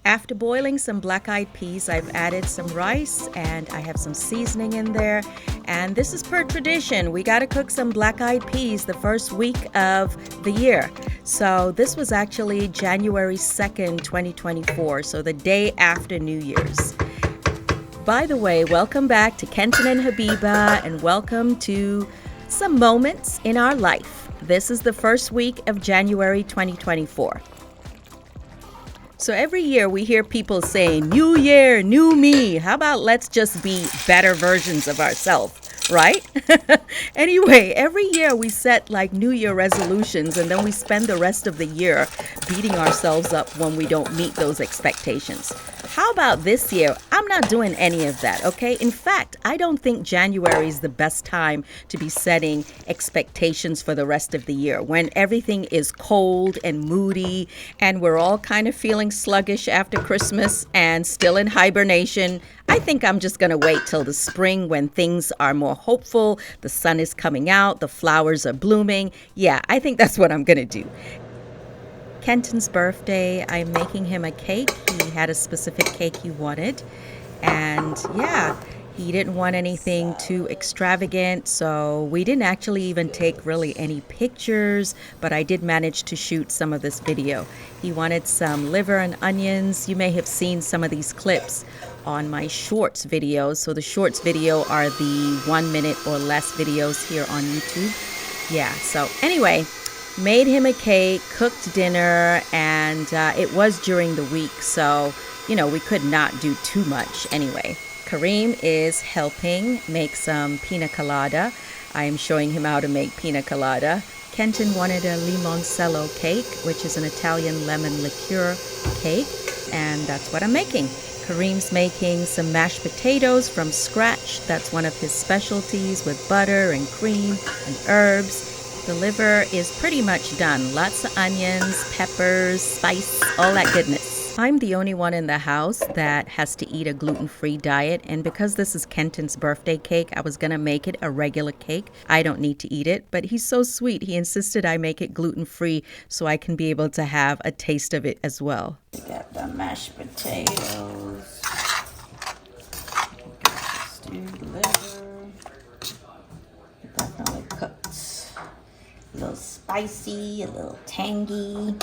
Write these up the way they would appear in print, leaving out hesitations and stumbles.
After boiling some black-eyed peas, I've added some rice and I have some seasoning in there. And this is per tradition. We got to cook some black-eyed peas the first week of the year. So this was actually January 2nd, 2024, so the day after New Year's. By the way, welcome back to Kenton and Habiba, and welcome to some moments in our life. This is the first week of January 2024. So every year we hear people saying, "New year, new me." How about let's just be better versions of ourselves, right? Anyway, every year we set like New Year resolutions, and then we spend the rest of the year beating ourselves up when we don't meet those expectations. How about this year? I'm not doing any of that, okay? In fact, I don't think January is the best time to be setting expectations for the rest of the year when everything is cold and moody and we're all kind of feeling sluggish after Christmas and still in hibernation. I think I'm just going to wait till the spring when things are more hopeful, the sun is coming out, the flowers are blooming. Yeah, I think that's what I'm going to do. Kenton's birthday, I'm making him a cake. He had a specific cake he wanted. And yeah, he didn't want anything too extravagant, so we didn't actually even take really any pictures, but I did manage to shoot some of this video. He wanted some liver and onions. You may have seen some of these clips on my shorts videos. So the shorts video are the 1 minute or less videos here on YouTube. Yeah, so anyway, made him a cake, cooked dinner, and it was during the week, so, you know, we could not do too much anyway. Kareem is helping make some pina colada. I am showing him how to make pina colada. Kenton wanted a limoncello cake, which is an Italian lemon liqueur cake, and that's what I'm making. Kareem's making some mashed potatoes from scratch. That's one of his specialties, with butter and cream and herbs. The liver is pretty much done. Lots of onions, peppers, spice, all that goodness. I'm the only one in the house that has to eat a gluten-free diet, and because this is Kenton's birthday cake, I was gonna make it a regular cake. I don't need to eat it, but he's so sweet. He insisted I make it gluten-free so I can be able to have a taste of it as well. We got the mashed potatoes. Stewed liver. Definitely cooked. A little spicy, a little tangy.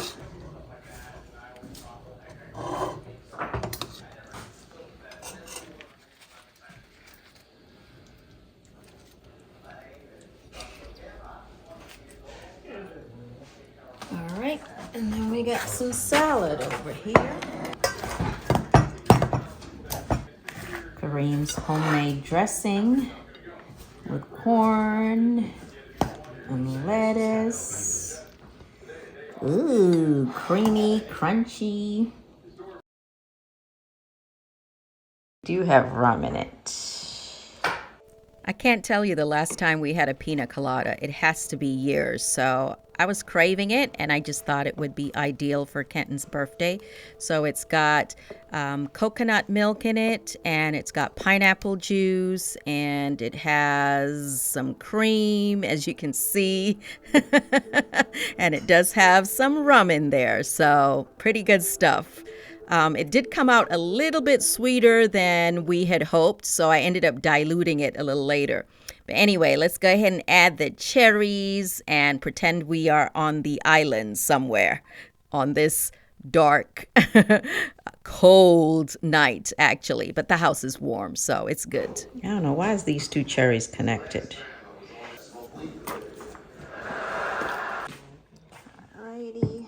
All right, and then we got some salad over here. Kareem's homemade dressing with corn and lettuce. Ooh, creamy, crunchy. Do have rum in it. I can't tell you the last time we had a pina colada. It has to be years, so I was craving it, and I just thought it would be ideal for Kenton's birthday. So it's got coconut milk in it, and it's got pineapple juice, and it has some cream, as you can see. And it does have some rum in there, so pretty good stuff. It did come out a little bit sweeter than we had hoped, so I ended up diluting it a little later. But anyway, let's go ahead and add the cherries and pretend we are on the island somewhere on this dark, cold night, actually. But the house is warm, so it's good. I don't know, why is these two cherries connected? Alrighty.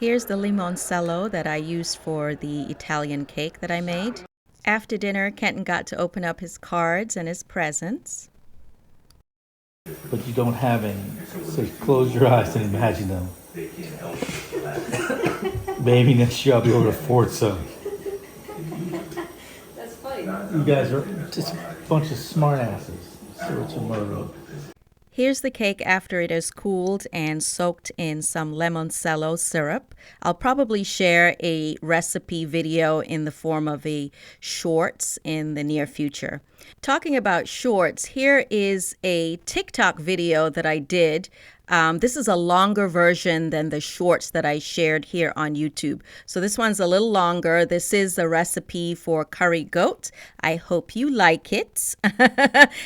Here's the limoncello that I used for the Italian cake that I made. After dinner, Kenton got to open up his cards and his presents. But you don't have any, so close your eyes and imagine them. Maybe next year I'll be able to afford some. That's funny. You guys are just a bunch of smart asses. So it's a murder. Here's the cake after it has cooled and soaked in some limoncello syrup. I'll probably share a recipe video in the form of a shorts in the near future. Talking about shorts, here is a TikTok video that I did. This is a longer version than the shorts that I shared here on YouTube. So this one's a little longer. This is a recipe for curry goat. I hope you like it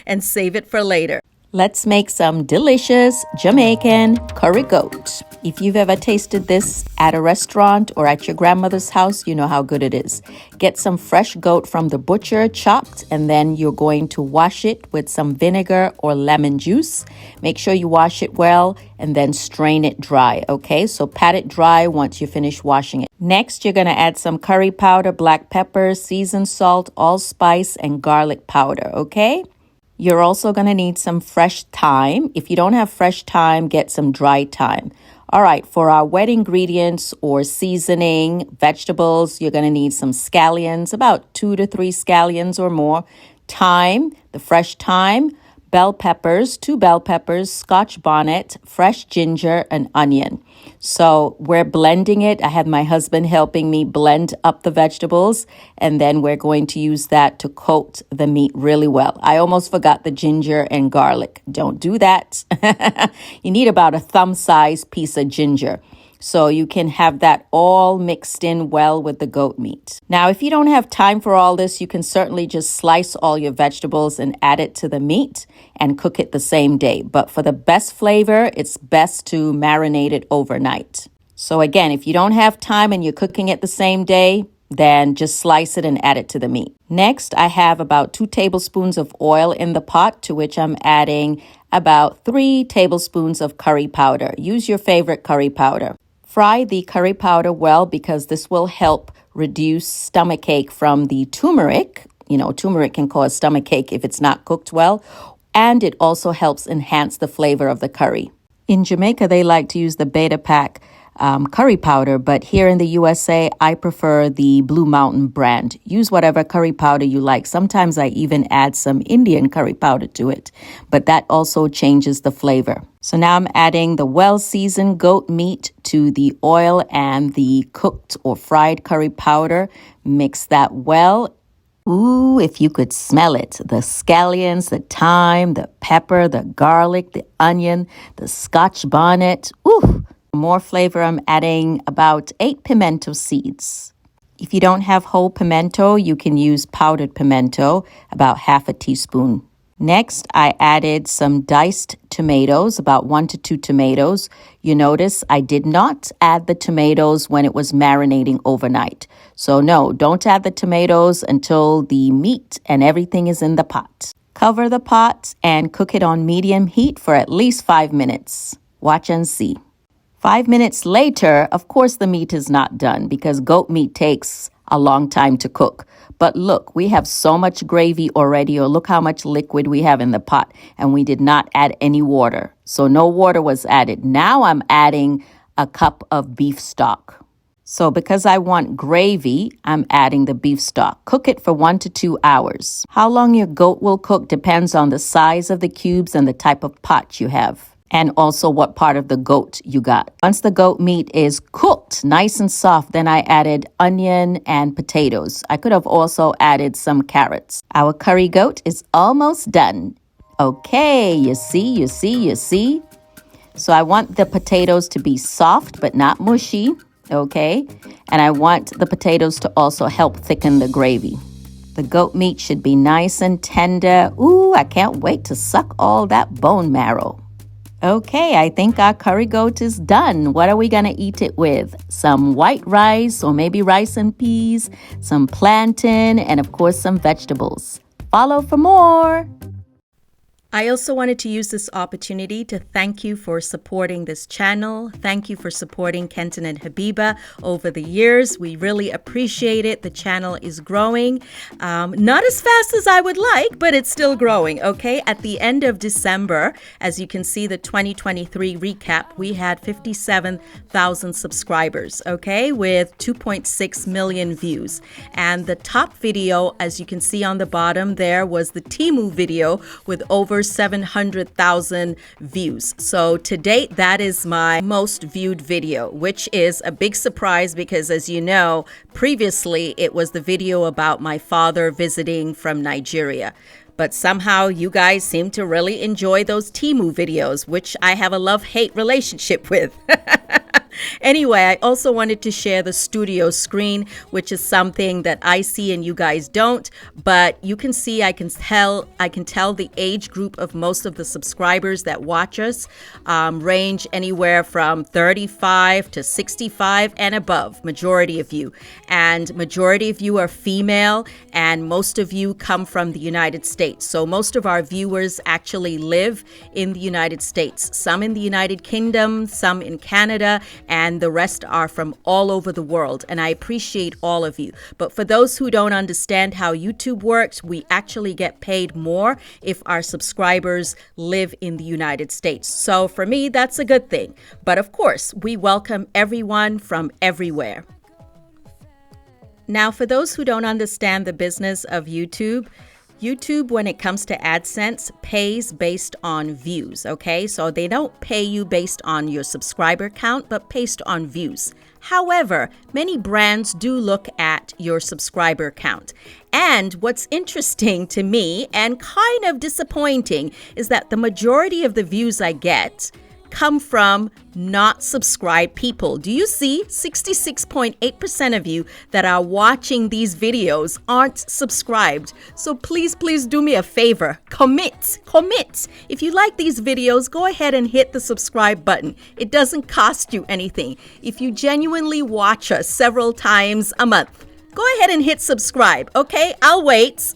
and save it for later. Let's make some delicious Jamaican curry goat. If you've ever tasted this at a restaurant or at your grandmother's house, you know how good it is. Get some fresh goat from the butcher, chopped, and then you're going to wash it with some vinegar or lemon juice. Make sure you wash it well and then strain it dry, okay? So pat it dry once you finish washing it. Next, you're going to add some curry powder, black pepper, seasoned salt, allspice, and garlic powder, okay? You're also going to need some fresh thyme. If you don't have fresh thyme, get some dry thyme. All right, for our wet ingredients or seasoning, vegetables, you're going to need some scallions, about 2 to 3 scallions or more, thyme, the fresh thyme, bell peppers, 2 bell peppers, scotch bonnet, fresh ginger, and onion. So we're blending it. I had my husband helping me blend up the vegetables, and then we're going to use that to coat the meat really well. I almost forgot the ginger and garlic. Don't do that. You need about a thumb-sized piece of ginger, so you can have that all mixed in well with the goat meat. Now, if you don't have time for all this, you can certainly just slice all your vegetables and add it to the meat and cook it the same day. But for the best flavor, it's best to marinate it overnight. So again, if you don't have time and you're cooking it the same day, then just slice it and add it to the meat. Next, I have about 2 tablespoons of oil in the pot, to which I'm adding about 3 tablespoons of curry powder. Use your favorite curry powder. Fry the curry powder well because this will help reduce stomachache from the turmeric. You know, turmeric can cause stomachache if it's not cooked well. And it also helps enhance the flavor of the curry. In Jamaica, they like to use the Beta Pack curry powder, but here in the USA, I prefer the Blue Mountain brand. Use whatever curry powder you like. Sometimes I even add some Indian curry powder to it, but that also changes the flavor. So now I'm adding the well-seasoned goat meat to the oil and the cooked or fried curry powder. Mix that well. Ooh, if you could smell it. The scallions, the thyme, the pepper, the garlic, the onion, the scotch bonnet. Ooh. For more flavor, I'm adding about 8 pimento seeds. If you don't have whole pimento, you can use powdered pimento, about half a teaspoon. Next, I added some diced tomatoes, about 1 to 2 tomatoes. You notice I did not add the tomatoes when it was marinating overnight. So no, don't add the tomatoes until the meat and everything is in the pot. Cover the pot and cook it on medium heat for at least 5 minutes. Watch and see. 5 minutes later, of course, the meat is not done because goat meat takes a long time to cook. But look, we have so much gravy already, or look how much liquid we have in the pot, and we did not add any water. So no water was added. Now I'm adding a cup of beef stock. So because I want gravy, I'm adding the beef stock. Cook it for 1 to 2 hours. How long your goat will cook depends on the size of the cubes and the type of pot you have, and also what part of the goat you got. Once the goat meat is cooked nice and soft, then I added onion and potatoes. I could have also added some carrots. Our curry goat is almost done. Okay, you see. So I want the potatoes to be soft but not mushy, okay? And I want the potatoes to also help thicken the gravy. The goat meat should be nice and tender. Ooh, I can't wait to suck all that bone marrow. Okay, I think our curry goat is done. What are we going to eat it with? Some white rice or maybe rice and peas, some plantain, and of course some vegetables. Follow for more. I also wanted to use this opportunity to thank you for supporting this channel. Thank you for supporting Kenton and Habiba over the years. We really appreciate it. The channel is growing. Not as fast as I would like, but it's still growing, okay? At the end of December, as you can see, the 2023 recap, we had 57,000 subscribers, okay? With 2.6 million views. And the top video, as you can see on the bottom there, was the Temu video with over 700,000 views. So to date, that is my most viewed video, which is a big surprise because, as you know, previously it was the video about my father visiting from Nigeria. But somehow you guys seem to really enjoy those Temu videos, which I have a love-hate relationship with. Anyway, I also wanted to share the studio screen, which is something that I see and you guys don't, but you can see I can tell the age group of most of the subscribers that watch us range anywhere from 35 to 65 and above, majority of you. And majority of you are female, and most of you come from the United States. So most of our viewers actually live in the United States, some in the United Kingdom, some in Canada, and the rest are from all over the world. And I appreciate all of you. But for those who don't understand how YouTube works, we actually get paid more if our subscribers live in the United States. So for me, that's a good thing. But of course, we welcome everyone from everywhere. Now, for those who don't understand the business of YouTube, when it comes to AdSense, pays based on views, okay? So they don't pay you based on your subscriber count, but based on views. However, many brands do look at your subscriber count. And what's interesting to me and kind of disappointing is that the majority of the views I get come from not subscribed people. Do you see? 66.8% of you that are watching these videos aren't subscribed. So please do me a favor. Commit. If you like these videos, go ahead and hit the subscribe button. It doesn't cost you anything. If you genuinely watch us several times a month, go ahead and hit subscribe, okay? I'll wait.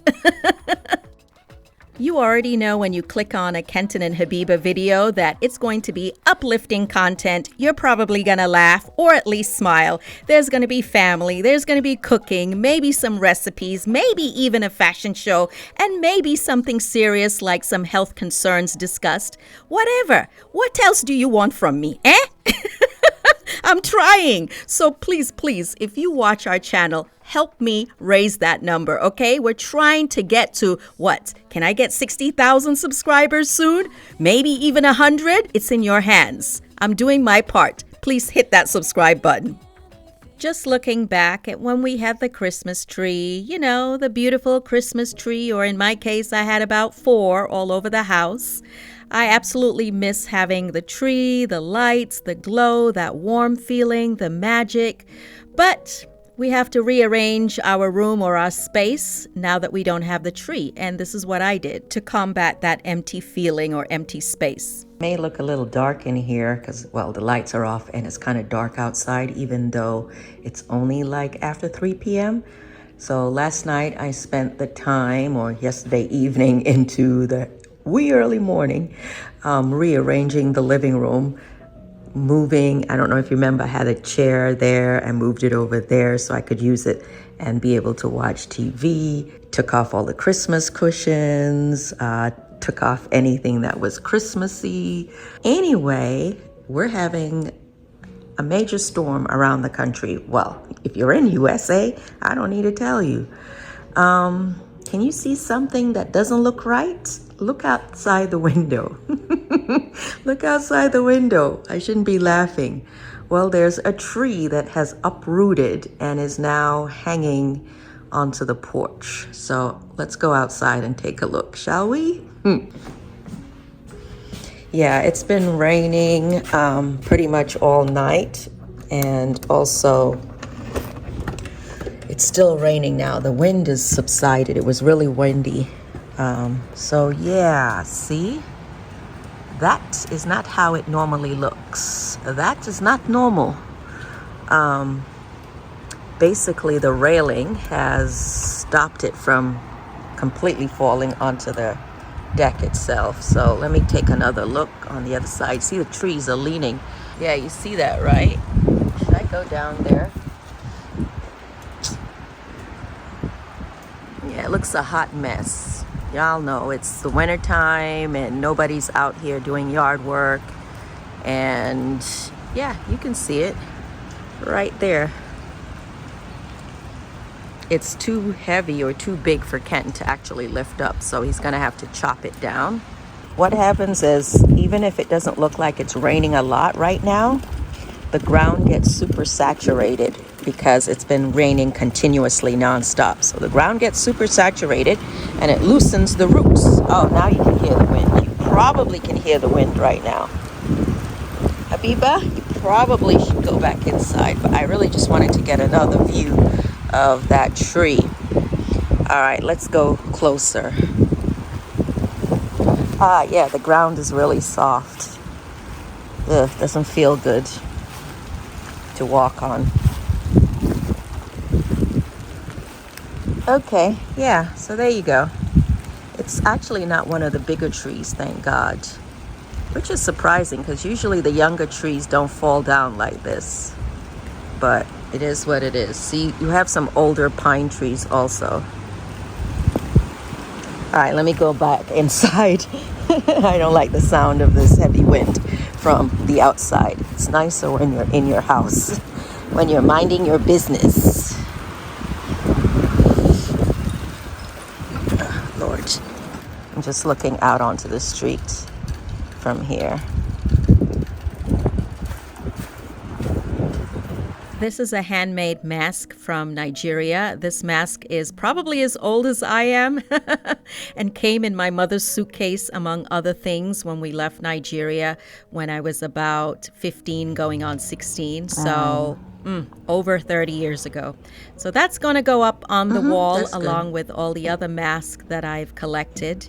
You already know when you click on a Kenton and Habiba video that it's going to be uplifting content. You're probably going to laugh or at least smile. There's going to be family, there's going to be cooking, maybe some recipes, maybe even a fashion show, and maybe something serious like some health concerns discussed. Whatever. What else do you want from me, eh? I'm trying. So please, if you watch our channel, help me raise that number, okay? We're trying to get to what? Can I get 60,000 subscribers soon? Maybe even 100? It's in your hands. I'm doing my part. Please hit that subscribe button. Just looking back at when we had the Christmas tree, you know, the beautiful Christmas tree, or in my case, I had about 4 all over the house. I absolutely miss having the tree, the lights, the glow, that warm feeling, the magic. But we have to rearrange our room or our space now that we don't have the tree. And this is what I did to combat that empty feeling or empty space. It may look a little dark in here because, well, the lights are off and it's kind of dark outside, even though it's only like after 3 p.m. So last night I spent the time, or yesterday evening into the wee early morning, rearranging the living room, moving. I don't know if you remember, I had a chair there and moved it over there so I could use it and be able to watch TV. Took off all the Christmas cushions, took off anything that was Christmassy. Anyway, we're having a major storm around the country. Well, if you're in USA, I don't need to tell you. Can you see something that doesn't look right? Look outside the window. Look outside the window. I shouldn't be laughing. Well, there's a tree that has uprooted and is now hanging onto the porch. So let's go outside and take a look, shall we? Yeah, it's been raining pretty much all night, and also it's still raining now. The wind has subsided. It was really windy. So yeah, see? That is not how it normally looks. That is not normal. Basically, the railing has stopped it from completely falling onto the deck itself. So let me take another look on the other side. See, the trees are leaning. Yeah, you see that, right? Should I go down there? Yeah, it looks a hot mess. Y'all know it's the winter time and nobody's out here doing yard work. And yeah, you can see it right there. It's too heavy or too big for Kenton to actually lift up, so he's gonna have to chop it down. what happens is, even if it doesn't look like it's raining a lot right now, the ground gets super saturated because it's been raining continuously nonstop. So the ground gets super saturated and it loosens the roots. Oh, now you can hear the wind. You probably can hear the wind right now. Habiba, you probably should go back inside, but I really just wanted to get another view of that tree. All right, let's go closer. Ah, yeah, the ground is really soft. Ugh, doesn't feel good to walk on. Okay, yeah, so there you go. It's actually not one of the bigger trees, thank God, which is surprising because usually the younger trees don't fall down like this, but it is what it is. See, you have some older pine trees also. All right, let me go back inside. I don't like the sound of this heavy wind from the outside. It's nicer when you're in your house, when you're minding your business. Lord, I'm just looking out onto the street from here. This is a handmade mask from Nigeria. This mask is probably as old as I am and came in my mother's suitcase, among other things, when we left Nigeria when I was about 15 going on 16. So over 30 years ago. So that's going to go up on the wall along with all the other masks that I've collected.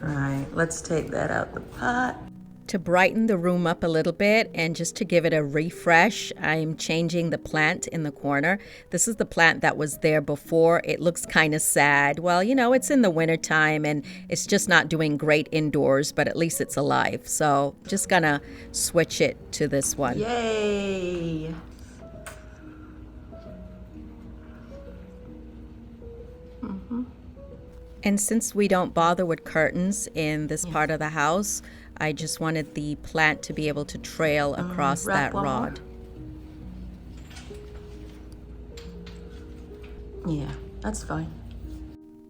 All right, let's take that out the pot. To brighten the room up a little bit and just to give it a refresh, I'm changing the plant in the corner. This is the plant that was there before. It looks kind of sad. Well, you know, it's in the wintertime and it's just not doing great indoors, but at least it's alive. So just gonna switch it to this one. Yay! And since we don't bother with curtains in this part of the house, I just wanted the plant to be able to trail across that rod. Yeah, that's fine.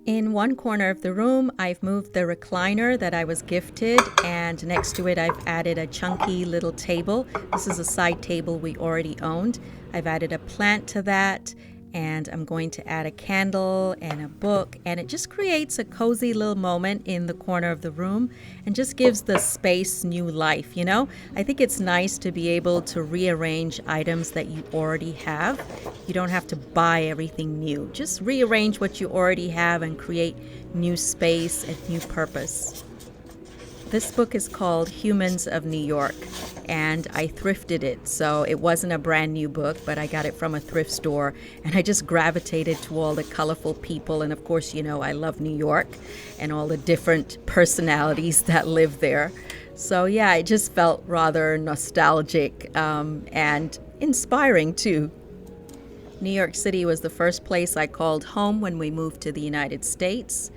In one corner of the room, I've moved the recliner that I was gifted, and next to it, I've added a chunky little table. This is a side table we already owned. I've added a plant to that, and I'm going to add a candle and a book, and it just creates a cozy little moment in the corner of the room and just gives the space new life, you know? I think it's nice to be able to rearrange items that you already have. You don't have to buy everything new. Just rearrange what you already have and create new space and new purpose. This book is called Humans of New York, and I thrifted it. So it wasn't a brand new book, but I got it from a thrift store, and I just gravitated to all the colorful people. And of course, you know, I love New York and all the different personalities that live there. So yeah, it just felt rather nostalgic and inspiring too. New York City was the first place I called home when we moved to the United States.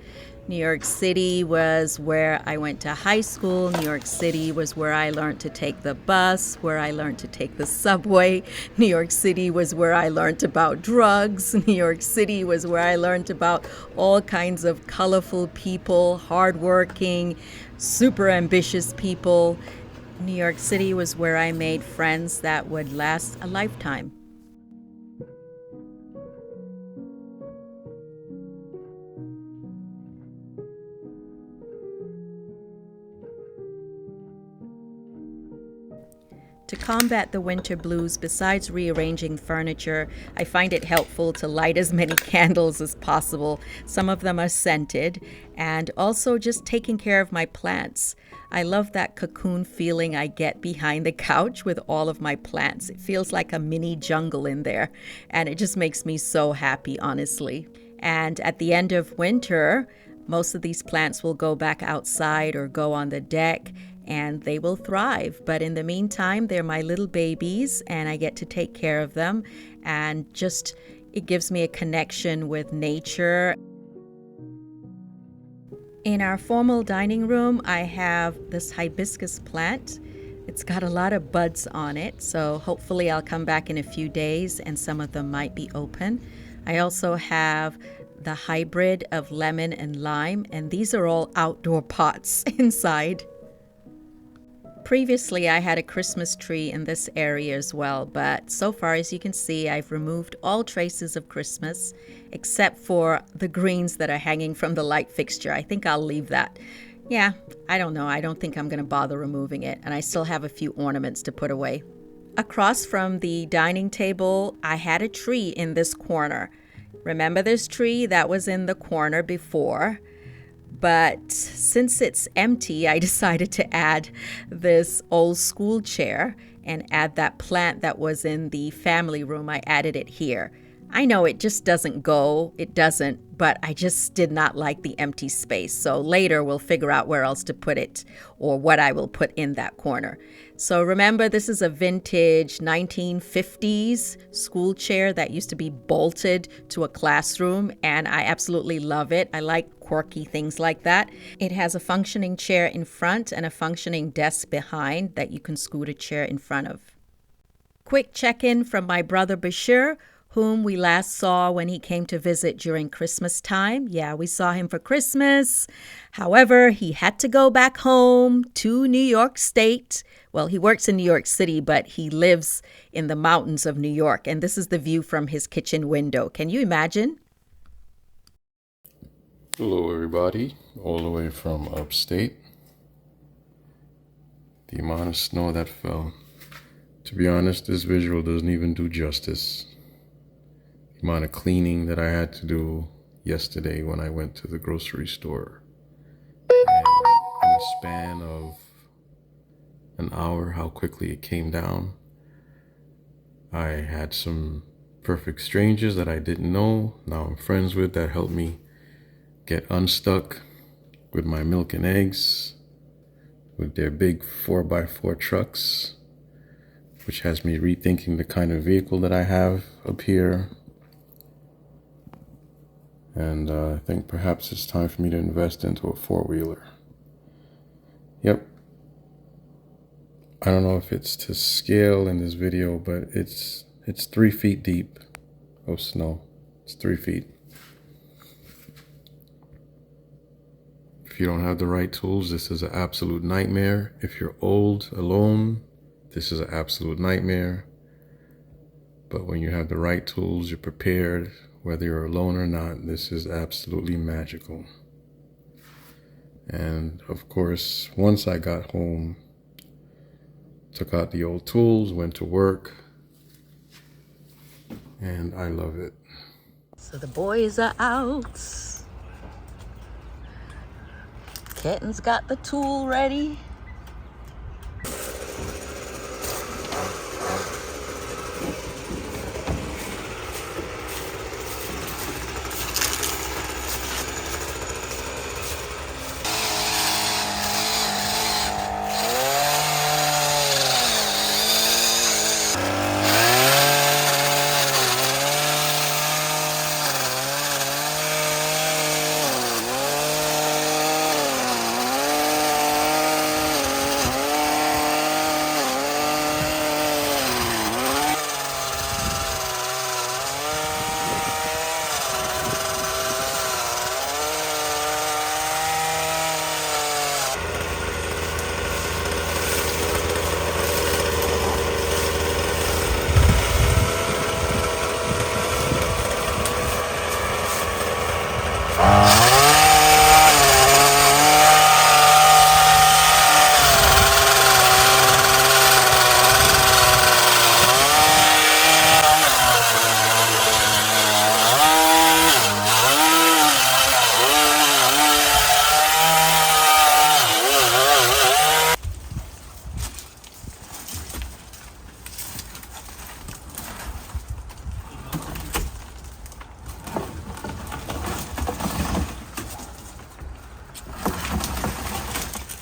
New York City was where I went to high school. New York City was where I learned to take the bus, where I learned to take the subway. New York City was where I learned about drugs. New York City was where I learned about all kinds of colorful people, hardworking, super ambitious people. New York City was where I made friends that would last a lifetime. To combat the winter blues, besides rearranging furniture, I find it helpful to light as many candles as possible. Some of them are scented, and also just taking care of my plants. I love that cocoon feeling I get behind the couch with all of my plants. It feels like a mini jungle in there, and it just makes me so happy, honestly. And at the end of winter, most of these plants will go back outside or go on the deck, and they will thrive. But in the meantime, they're my little babies, and I get to take care of them, and just it gives me a connection with nature. In our formal dining room, I have this hibiscus plant. It's got a lot of buds on it, so hopefully I'll come back in a few days and some of them might be open. I also have the hybrid of lemon and lime, and these are all outdoor pots inside. Previously, I had a Christmas tree in this area as well, but so far, as you can see, I've removed all traces of Christmas except for the greens that are hanging from the light fixture. I think I'll leave that. Yeah, I don't know. I don't think I'm going to bother removing it, and I still have a few ornaments to put away. Across from the dining table, I had a tree in this corner. Remember this tree that was in the corner before? But since it's empty, I decided to add this old school chair and add that plant that was in the family room. I added it here. I know it just doesn't go, it doesn't, but I just did not like the empty space. So later we'll figure out where else to put it or what I will put in that corner. So remember, this is a vintage 1950s school chair that used to be bolted to a classroom, and I absolutely love it. I like quirky things like that. It has a functioning chair in front and a functioning desk behind that you can scoot a chair in front of. Quick check-in from my brother Bashir, whom we last saw when he came to visit during Christmas time. Yeah, we saw him for Christmas. However, he had to go back home to New York State. Well, he works in New York City, but he lives in the mountains of New York. And this is the view from his kitchen window. Can you imagine? Hello everybody, all the way from upstate. The amount of snow that fell. To be honest, this visual doesn't even do justice. The amount of cleaning that I had to do yesterday when I went to the grocery store. And in a span of an hour, how quickly it came down. I had some perfect strangers that I didn't know, now I'm friends with, that helped me get unstuck with my milk and eggs, with their big 4x4 trucks, which has me rethinking the kind of vehicle that I have up here. And I think perhaps it's time for me to invest into a four-wheeler. Yep. I don't know if it's to scale in this video, but it's 3 feet deep of snow. It's 3 feet. If you don't have the right tools, this is an absolute nightmare. If you're old, alone, this is an absolute nightmare. But when you have the right tools, you're prepared, whether you're alone or not, this is absolutely magical. And of course, once I got home, took out the old tools, went to work, and I love it. So the boys are out. Ketten's got the tool ready.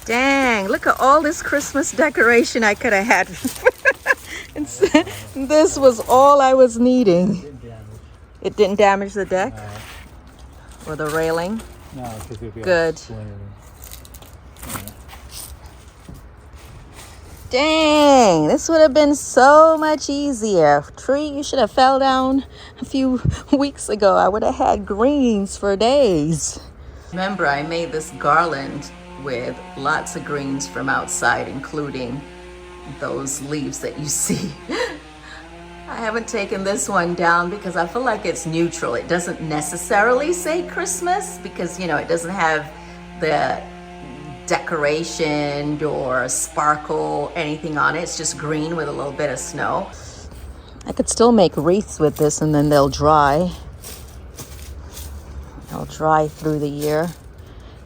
Dang, look at all this Christmas decoration I could have had. This was all I was needing. It didn't damage the deck? Or the railing? No, because Good. Dang, this would have been so much easier. Tree, you should have fell down a few weeks ago. I would have had greens for days. Remember, I made this garland with lots of greens from outside, including those leaves that you see. I haven't taken this one down because I feel like it's neutral. It doesn't necessarily say Christmas because, you know, it doesn't have the decoration or sparkle, anything on it. It's just green with a little bit of snow. I could still make wreaths with this and then they'll dry. They'll dry through the year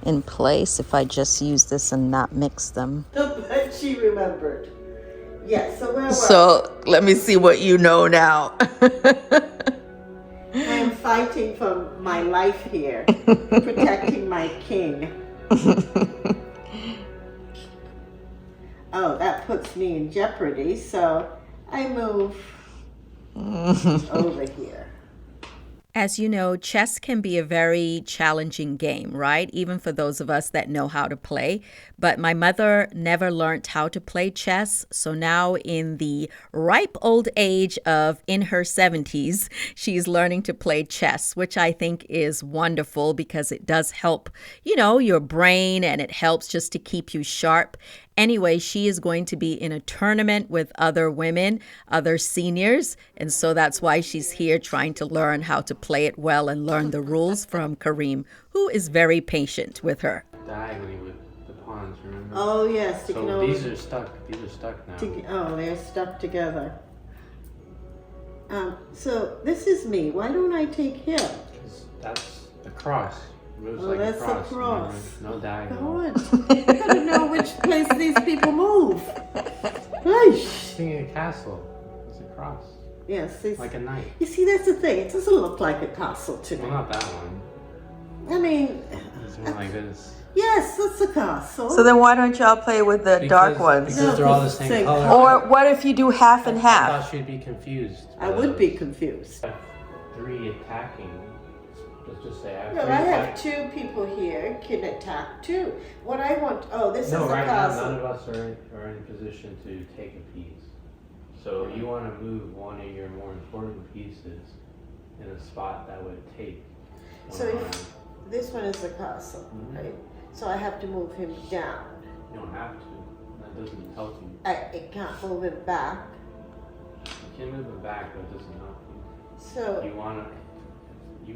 in place if I just use this and not mix them. But she remembered. Yes, so where were So let me see what you know now. I am fighting for my life here, protecting my king. Oh, that puts me in jeopardy, so I move over here. As you know, chess can be a very challenging game, right? Even for those of us that know how to play. But my mother never learned how to play chess. So now in the ripe old age of in her 70s, she's learning to play chess, which I think is wonderful because it does help, you know, your brain, and it helps just to keep you sharp. Anyway, she is going to be in a tournament with other women, other seniors, and so that's why she's here trying to learn how to play it well and learn the rules from Kareem, who is very patient with her. Diagonally with the pawns, remember? Oh yes, you can So always, these are stuck. These are stuck now. oh, they're stuck together. So this is me. Why don't I take him? 'Cause that's the cross. Moves Oh, like that's a the cross. cross. Remember? No diagonal. God, I gotta know which place these people move. Aish. Thinking a castle. It's a cross. Yes, Like a knight. you see, that's the thing. It doesn't look like a castle to Well, me. not that one. I mean, It's more like this. yes, that's a castle. So then why don't y'all play with the dark ones? Because they're all the No, same same color. Or what if you do half and I half? thought she'd be confused. I would be confused. Three attacking. Let's just say I have Well, three I have attacking. two people here can attack too. What I want, oh, this No, is the right now castle. none of us are in position to take a piece. So you want to move one of your more important pieces in a spot that would take one So if- arm. This one is the castle, Mhm. right? So I have to move him down. You don't have to. That doesn't help you. I can't move him back. You can move it back, but it doesn't help you. So, You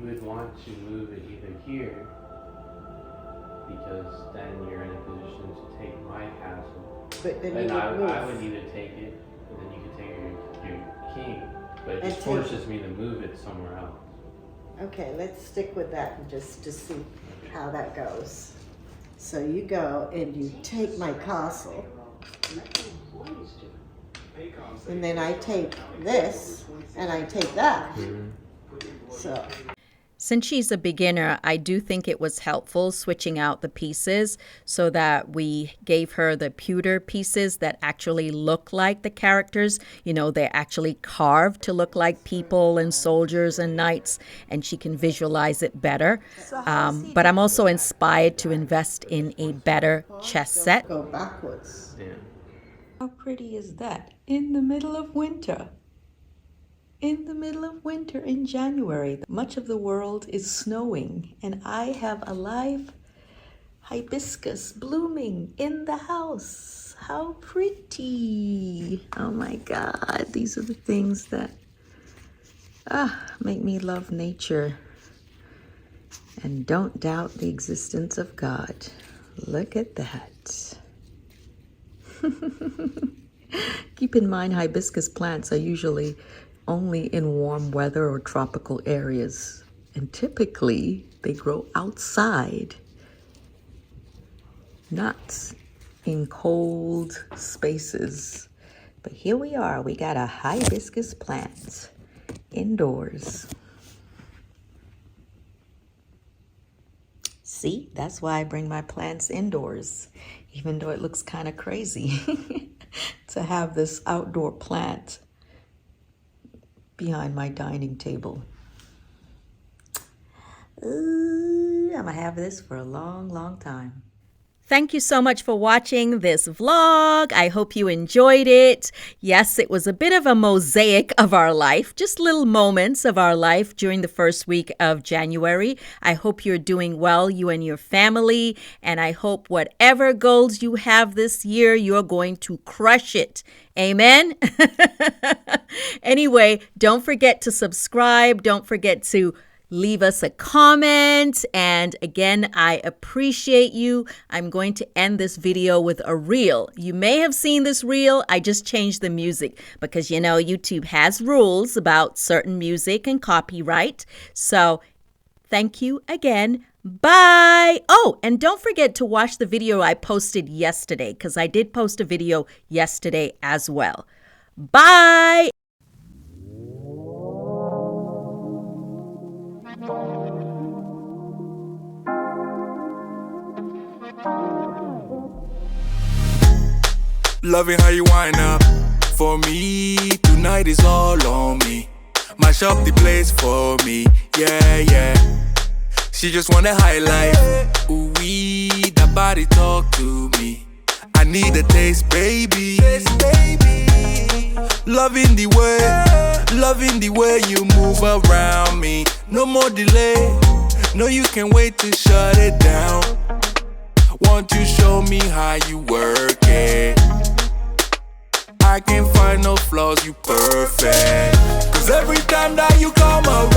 would want to move it either here, because then you're in a position to take my castle. but then you And would I move. would either take it, and then you could take your king, but it And just take- forces me to move it somewhere else. Okay, let's stick with that and just to see how that goes. So you go and you take my castle. And then I take this and I take that. So, Since she's a beginner, I do think it was helpful switching out the pieces so that we gave her the pewter pieces that actually look like the characters. You know, they're actually carved to look like people and soldiers and knights, and she can visualize it better. But I'm also inspired to invest in a better chess set. go backwards. Yeah. How pretty is that? In the middle of winter. In the middle of winter in January, much of the world is snowing, and I have a live hibiscus blooming in the house. How pretty! Oh my God, these are the things that make me love nature and don't doubt the existence of God. Look at that. Keep in mind, hibiscus plants are usually only in warm weather or tropical areas, and typically they grow outside, not in cold spaces. But here we are, we got a hibiscus plant indoors. See, that's why I bring my plants indoors, even though it looks kind of crazy to have this outdoor plant behind my dining table. Ooh, I'm gonna have this for a long, long time. Thank you so much for watching this vlog. I hope you enjoyed it. Yes, it was a bit of a mosaic of our life, just little moments of our life during the first week of January. I hope you're doing well, you and your family, and I hope whatever goals you have this year, you're going to crush it. Amen. Anyway, don't forget to subscribe. Don't forget to leave us a comment. And again, I appreciate you. I'm going to end this video with a reel. You may have seen this reel. I just changed the music because, you know, YouTube has rules about certain music and copyright. So thank you again. Bye. Oh, and don't forget to watch the video I posted yesterday because I did post a video yesterday as well. Bye. Loving how you wind up for me. Tonight is all on me. Mash up the place for me. Yeah, yeah. She just wanna highlight. Ooh, that body talk to me. I need a taste, baby. Loving the way you move around me. No more delay. No, you can't wait to shut it down. Won't you show me how you work it? I can't find no flaws, you perfect. 'Cause every time that you come around,